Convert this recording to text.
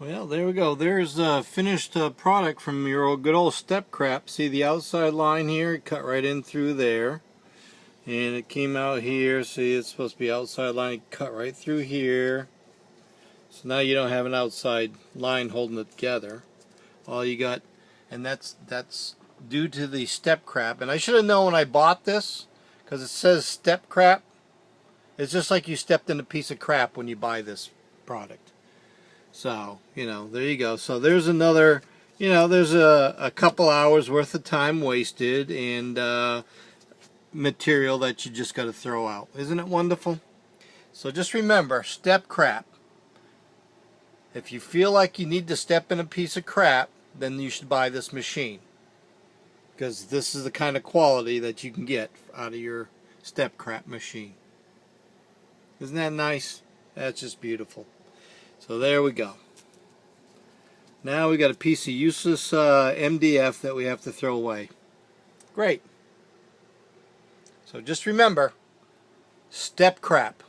Well, there we go. There's a finished product from your good old Stepcraft. See the outside line here? It cut right in through there. And it came out here. See, it's supposed to be outside line. Cut right through here. So now you don't have an outside line holding it together. All you got, and that's due to the Stepcraft. And I should have known when I bought this, because it says Stepcraft. It's just like you stepped in a piece of crap when you buy this product. So, there you go. So there's another, there's a couple hours worth of time wasted and material that you just got to throw out. Isn't it wonderful? So just remember, step crap. If you feel like you need to step in a piece of crap, then you should buy this machine. Because this is the kind of quality that you can get out of your step crap machine. Isn't that nice? That's just beautiful. So there we go. Now we got a piece of useless MDF that we have to throw away. Great. So just remember, step crap.